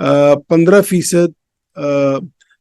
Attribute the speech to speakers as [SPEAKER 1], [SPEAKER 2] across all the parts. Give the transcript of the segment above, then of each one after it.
[SPEAKER 1] 15%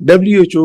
[SPEAKER 1] WHO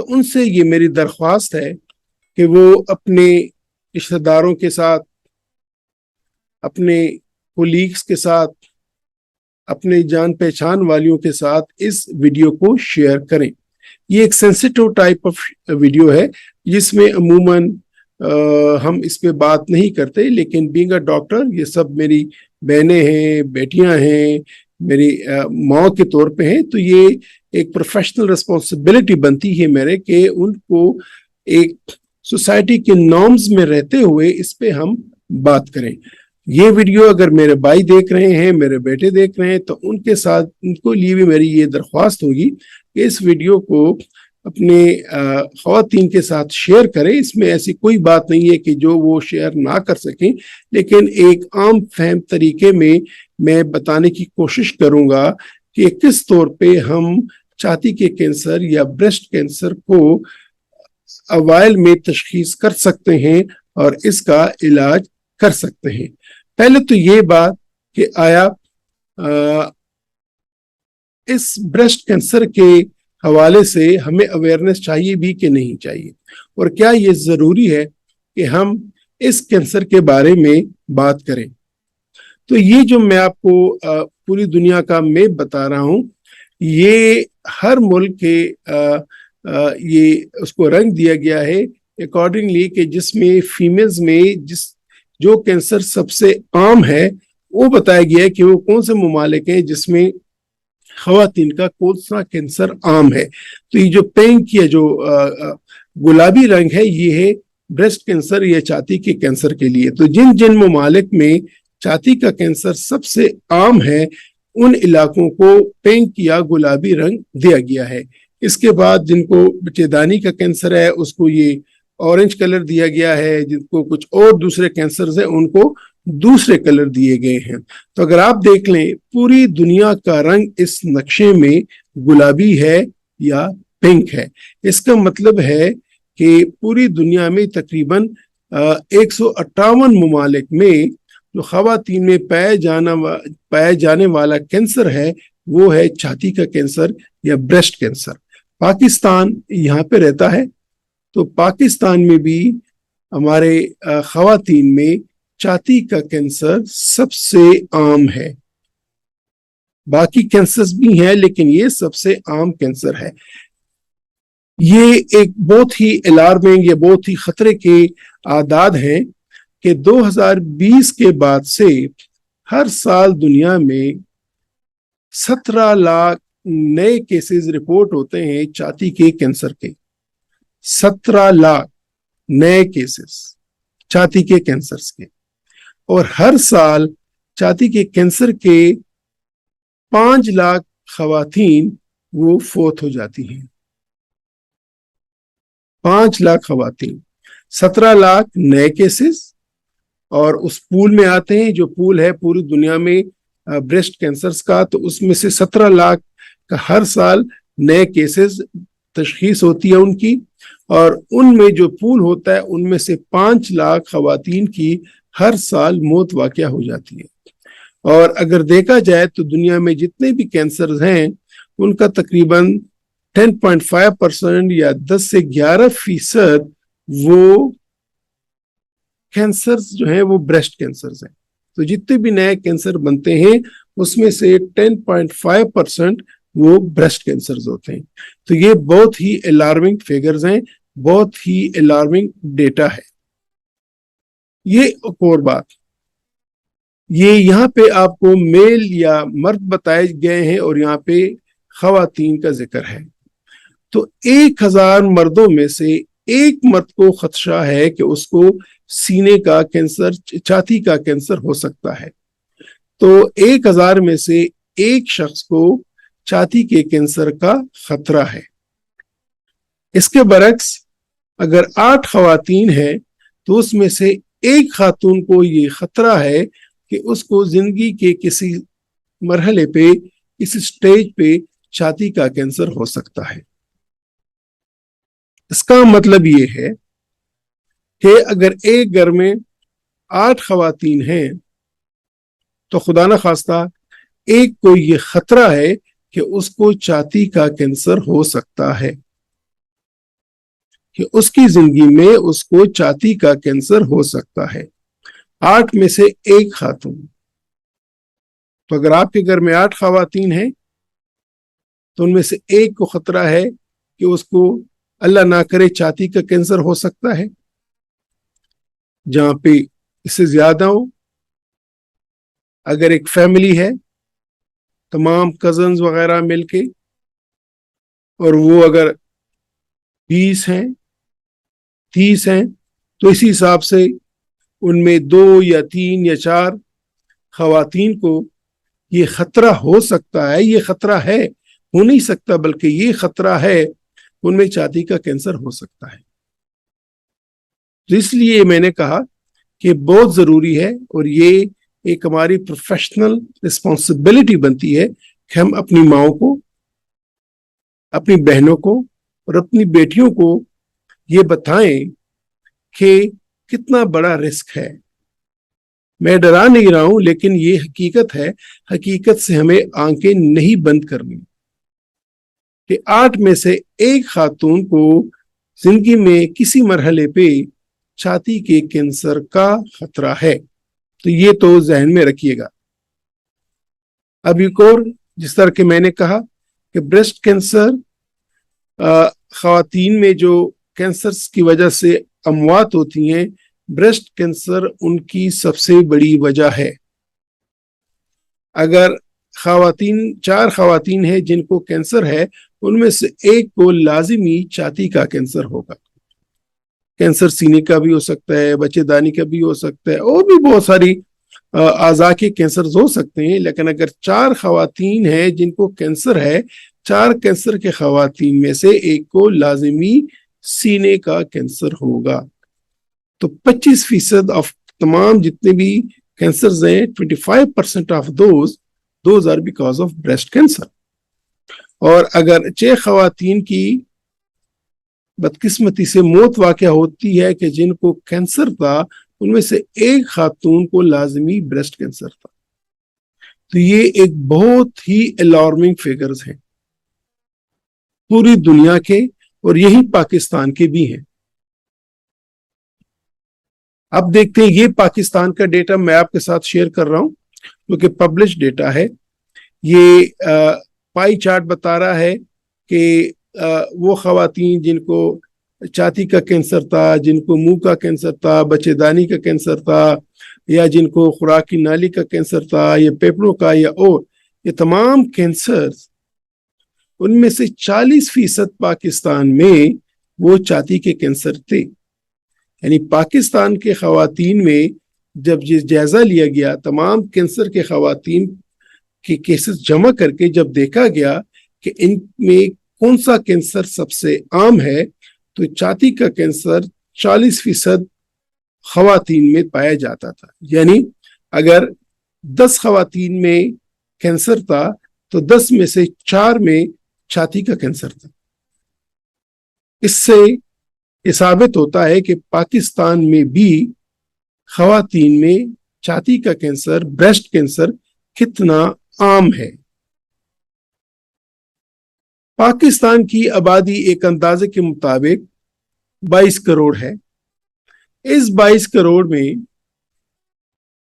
[SPEAKER 1] تو ان سے یہ میری درخواست ہے کہ وہ اپنے رشتہ داروں کے ساتھ، اپنے کولیگز کے ساتھ، اپنے جان پہچان والیوں کے ساتھ اس ویڈیو کو شیئر کریں۔ یہ ایک سینسیٹیو ٹائپ آف ویڈیو ہے جس میں عموماً ہم اس پہ بات نہیں کرتے، لیکن بینگ اے ڈاکٹر یہ سب میری بہنیں ہیں، بیٹیاں ہیں، میری ماں کے طور پہ ہیں، تو یہ ایک پروفیشنل ریسپانسبلٹی بنتی ہے میرے کہ ان کو ایک سوسائٹی کے نارمز میں رہتے ہوئے اس پہ ہم بات کریں۔ یہ ویڈیو اگر میرے بھائی دیکھ رہے ہیں، میرے بیٹے دیکھ رہے ہیں، تو ان کے ساتھ ان کو لیے بھی میری یہ درخواست ہوگی کہ اس ویڈیو کو اپنے خواتین کے ساتھ شیئر کریں۔ اس میں ایسی کوئی بات نہیں ہے کہ جو وہ شیئر نہ کر سکیں، لیکن ایک عام فہم طریقے میں بتانے کی کوشش کروں گا کہ کس طور پہ ہم چھاتی کے کینسر یا بریسٹ کینسر کو اوائل میں تشخیص کر سکتے ہیں اور اس کا علاج کر سکتے ہیں۔ پہلے تو یہ بات کہ آیا اس بریسٹ کینسر کے حوالے سے ہمیں اویئرنیس چاہیے بھی کہ نہیں چاہیے، اور کیا یہ ضروری ہے کہ ہم اس کینسر کے بارے میں بات کریں۔ تو یہ جو میں آپ کو پوری دنیا کا میپ بتا رہا ہوں، یہ ہر ملک کے یہ اس کو رنگ دیا گیا ہے اکارڈنگلی کہ جس میں فیمیلز میں جو کینسر سب سے عام ہے وہ بتایا گیا ہے کہ وہ کون سے ممالک ہیں جس میں خواتین کا کون سا کینسر عام ہے۔ تو یہ جو پینک یا جو گلابی رنگ ہے یہ ہے بریسٹ کینسر یا چھاتی کے کینسر کے لیے۔ تو جن ممالک میں چھاتی کا کینسر سب سے عام ہے ان علاقوں کو پینک یا گلابی رنگ دیا گیا ہے۔ اس کے بعد جن کو بچے دانی کا کینسر ہے اس کو یہ اورنج کلر دیا گیا ہے، جن کو کچھ اور دوسرے کینسرز ہیں ان کو دوسرے کلر دیے گئے ہیں۔ تو اگر آپ دیکھ لیں پوری دنیا کا رنگ اس نقشے میں گلابی ہے یا پنک ہے۔ اس کا مطلب ہے کہ پوری دنیا میں تقریباً 158 ممالک میں جو خواتین میں پایا جانے والا کینسر ہے وہ ہے چھاتی کا کینسر یا بریسٹ کینسر۔ پاکستان یہاں پہ رہتا ہے، تو پاکستان میں بھی ہمارے خواتین میں چھاتی کا کینسر سب سے عام ہے۔ باقی کینسرز بھی ہیں لیکن یہ سب سے عام کینسر ہے۔ یہ ایک بہت ہی الارمنگ یا بہت ہی خطرے کے اعداد ہیں کہ 2020 کے بعد سے ہر سال دنیا میں 17 لاکھ نئے کیسز رپورٹ ہوتے ہیں چھاتی کے کینسر کے۔ 17 لاکھ نئے کیسز چھاتی کے کینسرز کے، اور ہر سال چھاتی کے کینسر کے 5 لاکھ خواتین وہ فوت ہو جاتی ہیں۔ 5 لاکھ خواتین، 17 لاکھ نئے کیسز، اور اس پول میں آتے ہیں جو پول ہے پوری دنیا میں بریسٹ کینسرز کا، تو اس میں سے 17 لاکھ کا ہر سال نئے کیسز تشخیص ہوتی ہے ان کی، اور ان میں جو پول ہوتا ہے ان میں سے 5 لاکھ خواتین کی ہر سال موت واقع ہو جاتی ہے۔ اور اگر دیکھا جائے تو دنیا میں جتنے بھی کینسرز ہیں ان کا تقریباً 10.5% یا 10 سے 11% وہ کینسرز جو ہیں وہ بریسٹ کینسرز ہیں۔ تو جتنے بھی نئے کینسر بنتے ہیں اس میں سے 10.5% وہ بریسٹ کینسرز ہوتے ہیں۔ تو یہ بہت ہی الارمنگ فیگرز ہیں، بہت ہی الارمنگ ڈیٹا ہے۔ یہ ایک اور بات، یہ یہاں پہ آپ کو میل یا مرد بتائے گئے ہیں اور یہاں پہ خواتین کا ذکر ہے۔ تو 1000 مردوں میں سے ایک مرد کو خدشہ ہے کہ اس کو سینے کا کینسر، چھاتی کا کینسر ہو سکتا ہے۔ تو 1000 میں سے ایک شخص کو چھاتی کے کینسر کا خطرہ ہے۔ اس کے برعکس اگر 8 خواتین ہیں تو اس میں سے ایک خاتون کو یہ خطرہ ہے کہ اس کو زندگی کے کسی مرحلے پہ، کسی سٹیج پہ چھاتی کا کینسر ہو سکتا ہے۔ اس کا مطلب یہ ہے کہ اگر ایک گھر میں 8 خواتین ہیں تو خدا نہ خواستہ ایک کو یہ خطرہ ہے کہ اس کو چھاتی کا کینسر ہو سکتا ہے۔ کہ اس کی زندگی میں اس کو چھاتی کا کینسر ہو سکتا ہے. 8 میں سے 1 خاتون. تو اگر آپ کے گھر میں 8 خواتین ہیں تو ان میں سے 1 کو خطرہ ہے کہ اس کو اللہ نہ کرے چھاتی کا کینسر ہو سکتا ہے. جہاں پہ اس سے زیادہ ہو، اگر ایک فیملی ہے تمام کزنز وغیرہ مل کے، اور وہ اگر 20 ہیں 30 ہیں، تو اسی حساب سے ان میں 2 یا 3 یا 4 خواتین کو یہ خطرہ ہو سکتا ہے. یہ خطرہ ہے، ہو نہیں سکتا بلکہ یہ خطرہ ہے، ان میں چھاتی کا کینسر ہو سکتا ہے. تو اس لیے میں نے کہا کہ بہت ضروری ہے، اور یہ ایک ہماری پروفیشنل رسپانسبلٹی بنتی ہے کہ ہم اپنی ماؤں کو، اپنی بہنوں کو اور اپنی بیٹیوں کو یہ بتائیں کہ کتنا بڑا رسک ہے. میں ڈرا نہیں رہا ہوں، لیکن یہ حقیقت ہے. حقیقت سے ہمیں آنکھیں نہیں بند کرنی کہ 8 میں سے 1 خاتون کو زندگی میں کسی مرحلے پہ چھاتی کے کینسر کا خطرہ ہے. تو یہ تو ذہن میں رکھیے گا. اب ایک اور، جس طرح کہ میں نے کہا کہ بریسٹ کینسر، خواتین میں جو کینسر کی وجہ سے اموات ہوتی ہیں، بریسٹ کینسر ان کی سب سے بڑی وجہ ہے. اگر 4 خواتین ہیں جن کو کینسر ہے، ان میں سے 1 کو لازمی چھاتی کا کینسر ہوگا. کینسر سینے کا بھی ہو سکتا ہے، بچے دانی کا بھی ہو سکتا ہے، اور بھی بہت ساری اعضاء کے کینسر ہو سکتے ہیں. لیکن اگر 4 خواتین ہیں جن کو کینسر ہے، 4 کینسر کے خواتین میں سے 1 کو لازمی سینے کا کینسر ہوگا. تو 25% آف تمام جتنے بھی کینسرز ہیں، 25% of those are because of breast cancer. اور اگر 6 خواتین کی بدقسمتی سے موت واقع ہوتی ہے کہ جن کو کینسر تھا، ان میں سے 1 خاتون کو لازمی بریسٹ کینسر تھا. تو یہ ایک بہت ہی الارمنگ فیگرز ہیں پوری دنیا کے، اور یہی پاکستان کے بھی ہیں. اب دیکھتے ہیں، یہ پاکستان کا ڈیٹا میں آپ کے ساتھ شیئر کر رہا ہوں کیونکہ پبلش ڈیٹا ہے. یہ پائی چارٹ بتا رہا ہے کہ وہ خواتین جن کو چھاتی کا کینسر تھا، جن کو منہ کا کینسر تھا، بچے دانی کا کینسر تھا، یا جن کو خوراک کی نالی کا کینسر تھا، یا پھیپھڑوں کا، یا اور یہ تمام کینسر، ان میں سے 40% پاکستان میں وہ چھاتی کے کینسر تھے. یعنی پاکستان کے خواتین میں جب یہ جائزہ لیا گیا، تمام کینسر کے خواتین کے کیسز جمع کر کے جب دیکھا گیا کہ ان میں کون سا کینسر سب سے عام ہے، تو چھاتی کا کینسر 40% خواتین میں پایا جاتا تھا. یعنی اگر 10 خواتین میں کینسر تھا تو 10 میں سے 4 میں چھاتی کا کینسر تھا. اس سے یہ ثابت ہوتا ہے کہ پاکستان میں بھی خواتین میں چھاتی کا کینسر، بریسٹ کینسر کتنا عام ہے. پاکستان کی آبادی ایک اندازے کے مطابق 22 کروڑ ہے. اس 22 کروڑ میں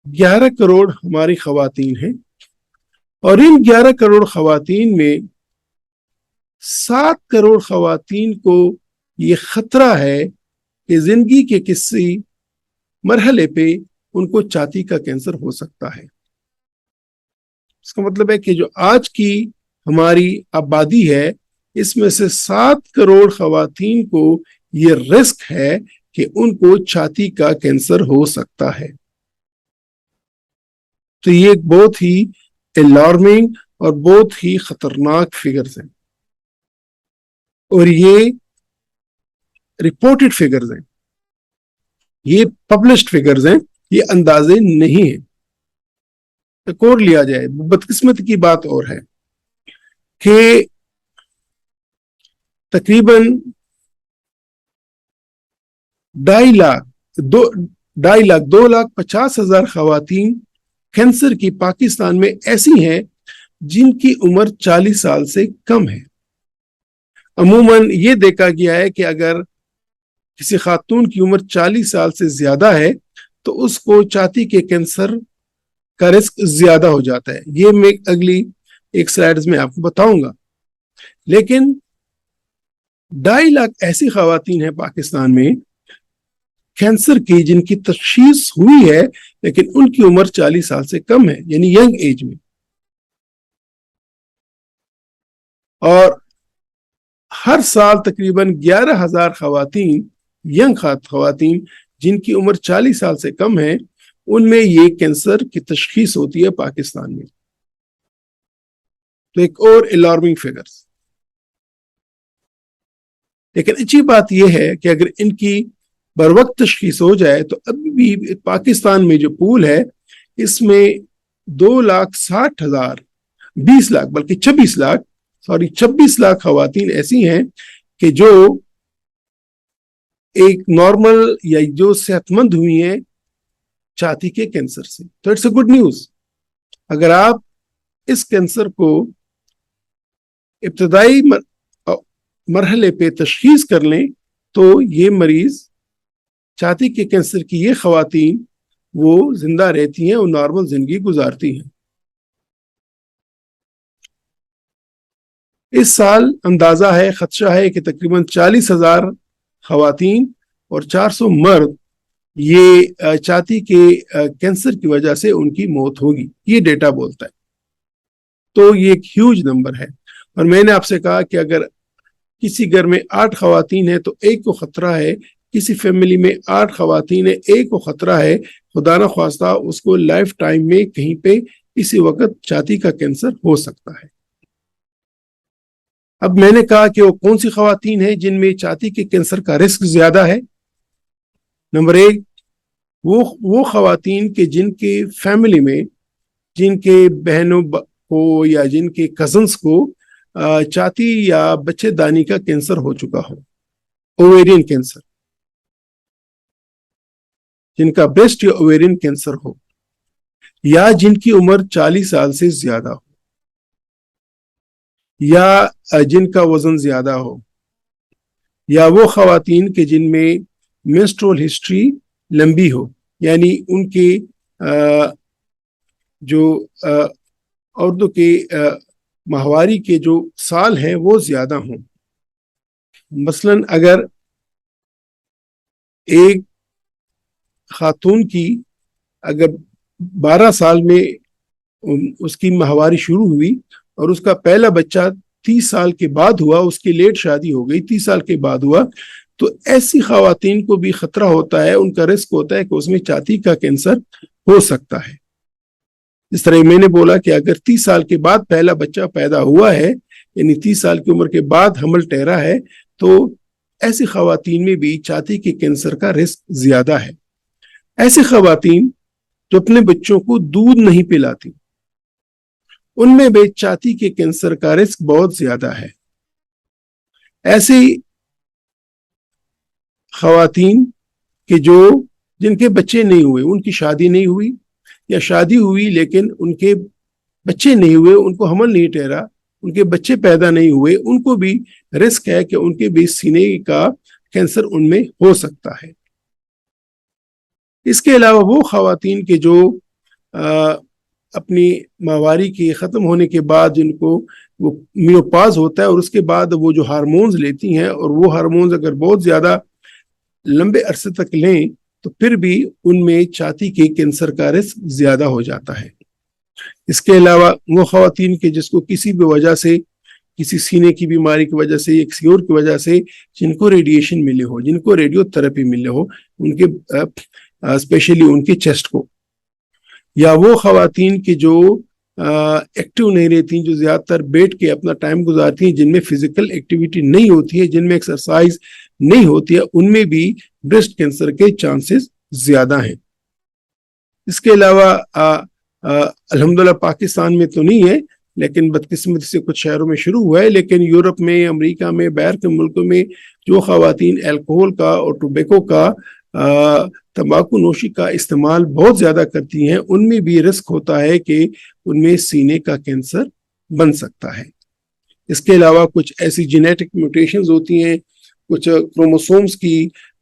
[SPEAKER 1] 11 کروڑ ہماری خواتین ہیں، اور ان 11 کروڑ خواتین میں 7 کروڑ خواتین کو یہ خطرہ ہے کہ زندگی کے کسی مرحلے پہ ان کو چھاتی کا کینسر ہو سکتا ہے. اس کا مطلب ہے کہ جو آج کی ہماری آبادی ہے، اس میں سے 7 کروڑ خواتین کو یہ رسک ہے کہ ان کو چھاتی کا کینسر ہو سکتا ہے. تو یہ ایک بہت ہی الارمنگ اور بہت ہی خطرناک فگرز ہیں، اور یہ رپورٹڈ فگرز ہیں، یہ پبلشڈ فگرز ہیں، یہ اندازے نہیں ہیں. ایک اور لیا جائے، بدقسمتی کی بات اور ہے کہ تقریباً 2,50,000 خواتین کینسر کی پاکستان میں ایسی ہیں جن کی عمر 40 سال سے کم ہے. عموماً یہ دیکھا گیا ہے کہ اگر کسی خاتون کی عمر 40 سال سے زیادہ ہے تو اس کو چھاتی کے کینسر کا رسک زیادہ ہو جاتا ہے. یہ میں اگلی ایک سلائیڈز میں آپ کو بتاؤں گا. لیکن 2.5 لاکھ ایسی خواتین ہیں پاکستان میں کینسر کی جن کی تشخیص ہوئی ہے لیکن ان کی عمر 40 سال سے کم ہے, یعنی ینگ ایج میں. اور ہر سال تقریباً 11,000 خواتین, ینگ خواتین جن کی عمر 40 سال سے کم ہے, ان میں یہ کینسر کی تشخیص ہوتی ہے پاکستان میں. تو ایک اور الارمنگ فگرز. لیکن اچھی بات یہ ہے کہ اگر ان کی بروقت تشخیص ہو جائے تو ابھی بھی پاکستان میں جو پول ہے اس میں 2,60,000 20 لاکھ بلکہ 26 لاکھ خواتین ایسی ہیں کہ جو ایک نارمل یا جو صحت مند ہوئی ہیں چھاتی کے کینسر سے. تو اٹس اے گڈ نیوز. اگر آپ اس کینسر کو ابتدائی مرحلے پہ تشخیص کر لیں تو یہ مریض چھاتی کے کینسر کی یہ خواتین وہ زندہ رہتی ہیں اور نارمل زندگی گزارتی ہیں. اس سال اندازہ ہے, خدشہ ہے کہ تقریباً 40,000 خواتین اور 400 مرد یہ چھاتی کے کینسر کی وجہ سے ان کی موت ہوگی, یہ ڈیٹا بولتا ہے. تو یہ ایک ہیوج نمبر ہے. اور میں نے آپ سے کہا کہ اگر کسی گھر میں 8 خواتین ہیں تو ایک کو خطرہ ہے, کسی فیملی میں 8 خواتین ہیں ایک کو خطرہ ہے, خدا نہ خواستہ اس کو لائف ٹائم میں کہیں پہ اسی وقت چھاتی کا کینسر ہو سکتا ہے. اب میں نے کہا کہ وہ کون سی خواتین ہیں جن میں چھاتی کے کینسر کا رسک زیادہ ہے. نمبر 1, وہ خواتین کے جن کے فیملی میں جن کے بہنوں کو یا جن کے کزنس کو چھاتی یا بچے دانی کا کینسر ہو چکا ہو, اوویرین کینسر, جن کا بریسٹ یا اوویرین کینسر ہو, یا جن کی عمر 40 سال سے زیادہ ہو, یا جن کا وزن زیادہ ہو, یا وہ خواتین کے جن میں منسٹرول ہسٹری لمبی ہو, یعنی ان کے جو عورتوں کے ماہواری کے جو سال ہیں وہ زیادہ ہوں. مثلا اگر ایک خاتون کی اگر 12 سال میں اس کی ماہواری شروع ہوئی اور اس کا پہلا بچہ 30 سال کے بعد ہوا, اس کی لیٹ شادی ہو گئی 30 سال کے بعد ہوا, تو ایسی خواتین کو بھی خطرہ ہوتا ہے, ان کا رسک ہوتا ہے کہ اس میں چھاتی کا کینسر ہو سکتا ہے. اس طرح میں نے بولا کہ اگر 30 سال کے بعد پہلا بچہ پیدا ہوا ہے, یعنی 30 سال کی عمر کے بعد حمل ٹھہرا ہے, تو ایسی خواتین میں بھی چھاتی کے کینسر کا رسک زیادہ ہے. ایسی خواتین جو اپنے بچوں کو دودھ نہیں پلاتی, ان میں بھی چھاتی کے کینسر کا رسک بہت زیادہ ہے. ایسی خواتین کہ جن کے بچے نہیں ہوئے, ان کی شادی نہیں ہوئی یا شادی ہوئی لیکن ان کے بچے نہیں ہوئے, ان کو حمل نہیں ٹھہرا, ان کے بچے پیدا نہیں ہوئے, ان کو بھی رسک ہے کہ ان کے بھی سینے کا کینسر ان میں ہو سکتا ہے. اس کے علاوہ وہ خواتین کے جو اپنی ماہواری کے ختم ہونے کے بعد جن کو وہ مینوپاز ہوتا ہے اور اس کے بعد وہ جو ہارمونز لیتی ہیں, اور وہ ہارمونز اگر بہت زیادہ لمبے عرصے تک لیں تو پھر بھی ان میں چھاتی کے کینسر کا رسک زیادہ ہو جاتا ہے. اس کے علاوہ وہ خواتین کے جس کو کسی بھی وجہ سے, کسی سینے کی بیماری کی وجہ سے یا کسی اور کی وجہ سے جن کو ریڈیشن ملے ہو, جن کو ریڈیو تھراپی ملے ہو, ان کے اسپیشلی ان کے چیسٹ کو, یا وہ خواتین کی جو ایکٹیو نہیں رہتی, جو زیادہ تر بیٹھ کے اپنا ٹائم گزارتی ہیں, جن میں فزیکل ایکٹیویٹی نہیں ہوتی ہے, جن میں ایکسرسائز نہیں ہوتی ہے, ان میں بھی بریسٹ کینسر کے چانسز زیادہ ہیں. اس کے علاوہ الحمدللہ پاکستان میں تو نہیں ہے, لیکن بدقسمتی سے کچھ شہروں میں شروع ہوا ہے, لیکن یورپ میں, امریکہ میں, باہر کے ملکوں میں جو خواتین الکوہل کا اور ٹوبیکو کا, تمباکو نوشی کا استعمال بہت زیادہ کرتی ہیں, ان میں بھی رسک ہوتا ہے کہ ان میں سینے کا کینسر بن سکتا ہے. اس کے علاوہ کچھ ایسی جینیٹک میوٹیشنز ہوتی ہیں, کچھ کروموسومز کی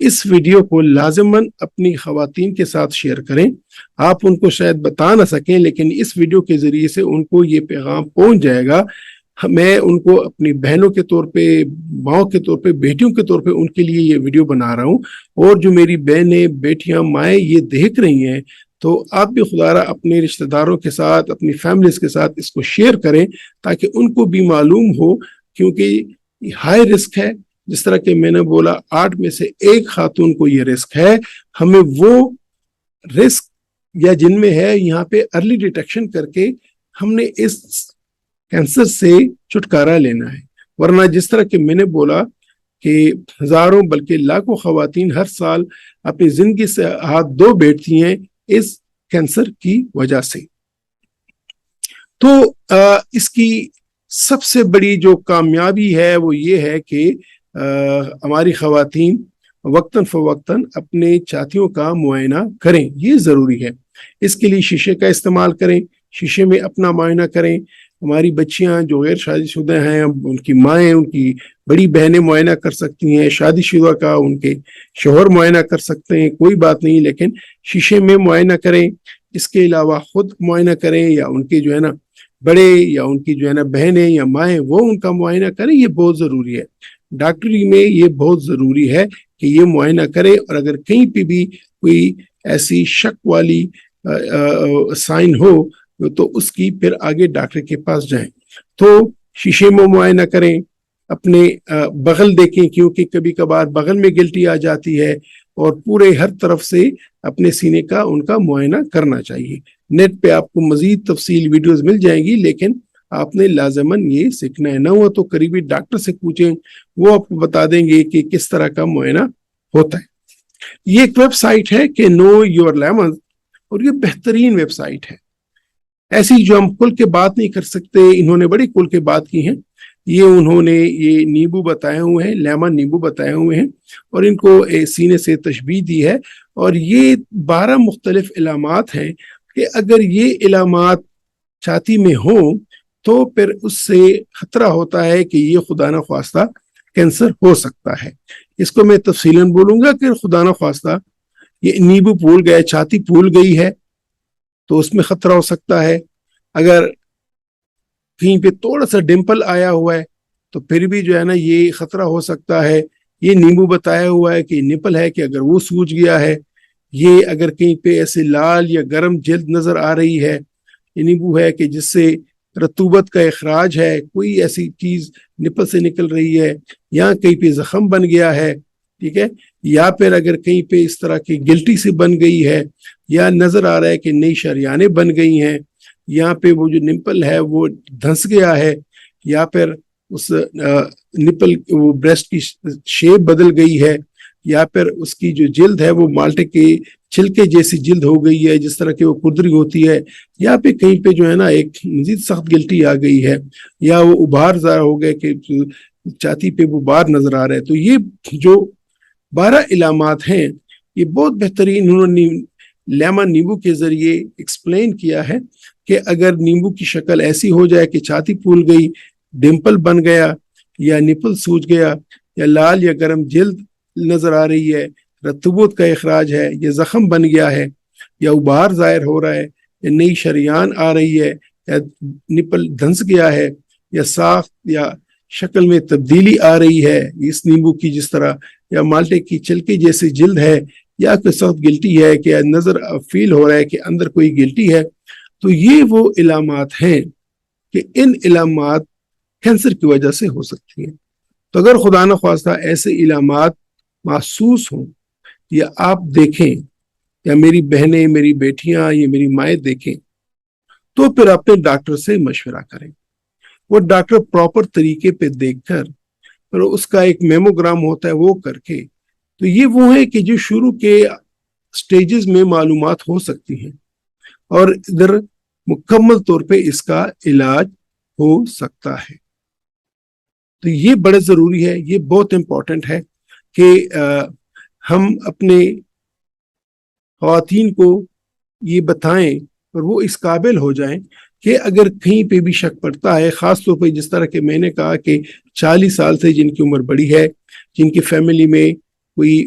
[SPEAKER 1] اس ویڈیو کو لازماً اپنی خواتین کے ساتھ شیئر کریں. آپ ان کو شاید بتا نہ سکیں لیکن اس ویڈیو کے ذریعے سے ان کو یہ پیغام پہنچ جائے گا. میں ان کو اپنی بہنوں کے طور پہ، ماؤں کے طور پہ، بیٹیوں کے طور پہ ان کے لیے یہ ویڈیو بنا رہا ہوں. اور جو میری بہنیں، بیٹیاں، مائیں یہ دیکھ رہی ہیں تو آپ بھی خدا را اپنے رشتہ داروں کے ساتھ، اپنی فیملیز کے ساتھ اس کو شیئر کریں تاکہ ان کو بھی معلوم ہو، کیونکہ ہائی رسک ہے. جس طرح کہ میں نے بولا 8 میں سے 1 خاتون کو یہ رسک ہے. ہمیں وہ رسک یا جن میں ہے یہاں پہ ارلی ڈیٹیکشن کر کے ہم نے اس کینسر سے چھٹکارا لینا ہے. ورنہ جس طرح کہ میں نے بولا کہ ہزاروں بلکہ لاکھوں خواتین ہر سال اپنی زندگی سے ہاتھ دھو بیٹھتی ہیں اس کینسر کی وجہ سے. تو اس کی سب سے بڑی جو کامیابی ہے وہ یہ ہے کہ ہماری خواتین وقتاً فوقتاً اپنے چھاتیوں کا معائنہ کریں. یہ ضروری ہے. اس کے لیے شیشے کا استعمال کریں، شیشے میں اپنا معائنہ کریں. ہماری بچیاں جو غیر شادی شدہ ہیں، ان کی مائیں، ان کی بڑی بہنیں معائنہ کر سکتی ہیں. شادی شدہ کا ان کے شوہر معائنہ کر سکتے ہیں، کوئی بات نہیں، لیکن شیشے میں معائنہ کریں. اس کے علاوہ خود معائنہ کریں یا ان کے جو ہے نا بڑے یا ان کی جو ہے نا بہنیں یا مائیں وہ ان کا معائنہ کریں. یہ بہت ضروری ہے. ڈاکٹری میں یہ بہت ضروری ہے کہ یہ معائنہ کرے. اور اگر کہیں پہ بھی کوئی ایسی شک والی سائن ہو تو اس کی پھر آگے ڈاکٹر کے پاس جائیں. تو شیشے میں معائنہ کریں، اپنے بغل دیکھیں کیونکہ کبھی کبھار بغل میں گلٹی آ جاتی ہے، اور پورے ہر طرف سے اپنے سینے کا ان کا معائنہ کرنا چاہیے. نیٹ پہ آپ کو مزید تفصیل ویڈیوز مل جائیں گی، لیکن آپ نے لازماً یہ سیکھنا ہے. نہ ہو تو قریبی ڈاکٹر سے پوچھیں، وہ آپ کو بتا دیں گے کہ کس طرح کا معائنہ ہوتا ہے. یہ ایک ویب سائٹ ہے کہ نو یور لیمن، اور یہ بہترین ویب سائٹ ہے. ایسی جو ہم کل کے بات نہیں کر سکتے، انہوں نے بڑی کل کے بات کی ہیں. انہوں نے یہ نیبو بتائے ہوئے ہیں، لیمن نیبو بتائے ہوئے ہیں، اور ان کو سینے سے تشبیہ دی ہے. اور یہ 12 مختلف علامات ہیں کہ اگر یہ علامات چھاتی میں ہوں تو پھر اس سے خطرہ ہوتا ہے کہ یہ خدا نہ خواستہ کینسر ہو سکتا ہے. اس کو میں تفصیلاً بولوں گا کہ خدا نہ خواستہ یہ نیبو پھول گئے، چھاتی پھول گئی ہے تو اس میں خطرہ ہو سکتا ہے. اگر کہیں پہ تھوڑا سا ڈمپل آیا ہوا ہے تو پھر بھی جو ہے نا یہ خطرہ ہو سکتا ہے. یہ نیبو بتایا ہوا ہے کہ نپل ہے کہ اگر وہ سوج گیا ہے. یہ اگر کہیں پہ ایسے لال یا گرم جلد نظر آ رہی ہے، یہ نیبو ہے کہ جس سے رطوبت کا اخراج ہے، کوئی ایسی چیز نپل سے نکل رہی ہے، یا کہیں پہ زخم بن گیا ہے، ٹھیک ہے، یا پھر اگر کہیں پہ اس طرح کی گلٹی سے بن گئی ہے، یا نظر آ رہا ہے کہ نئی شریانیں بن گئی ہیں، یہاں پہ وہ جو نپل ہے وہ دھنس گیا ہے، یا پھر اس نپل وہ بریسٹ کی شیپ بدل گئی ہے، یا پھر اس کی جو جلد ہے وہ مالٹے کے چھلکے جیسی جلد ہو گئی ہے جس طرح کہ وہ کدری ہوتی ہے، یا پہ کہیں پہ جو ہے نا ایک مزید سخت گلٹی آ گئی ہے، یا وہ ابھار ظاہر ہو گئے کہ چھاتی پہ وہ بار نظر آ رہا ہے. تو یہ جو 12 علامات ہیں یہ بہت بہترین انہوں نے لیمن نیمبو کے ذریعے ایکسپلین کیا ہے کہ اگر نیمبو کی شکل ایسی ہو جائے کہ چھاتی پھول گئی، ڈمپل بن گیا، یا نپل سوج گیا، یا لال یا گرم جلد نظر آ رہی ہے، رطوبت کا اخراج ہے، یا زخم بن گیا ہے، یا ابھار ظاہر ہو رہا ہے، یا نئی شریان آ رہی ہے، یا نپل دھنس گیا ہے، یا ساخت یا شکل میں تبدیلی آ رہی ہے اس نیمبو کی جس طرح، یا مالٹے کی چھلکے جیسی جلد ہے، یا کوئی سخت گلٹی ہے کہ نظر فیل ہو رہا ہے کہ اندر کوئی گلٹی ہے، تو یہ وہ علامات ہیں کہ ان علامات کینسر کی وجہ سے ہو سکتی ہیں. تو اگر خدا نہ خواستہ ایسے علامات محسوس ہوں یا آپ دیکھیں، یا میری بہنیں، میری بیٹیاں، یا میری مائیں دیکھیں، تو پھر اپنے ڈاکٹر سے مشورہ کریں. وہ ڈاکٹر پراپر طریقے پہ دیکھ کر اور اس کا ایک میموگرام ہوتا ہے وہ کر کے، تو یہ وہ ہے کہ جو شروع کے سٹیجز میں معلومات ہو سکتی ہیں اور ادھر مکمل طور پہ اس کا علاج ہو سکتا ہے. تو یہ بڑا ضروری ہے، یہ بہت امپورٹنٹ ہے کہ ہم اپنے خواتین کو یہ بتائیں اور وہ اس قابل ہو جائیں کہ اگر کہیں پہ بھی شک پڑتا ہے، خاص طور پہ جس طرح کہ میں نے کہا کہ 40 سال سے جن کی عمر بڑی ہے، جن کی فیملی میں کوئی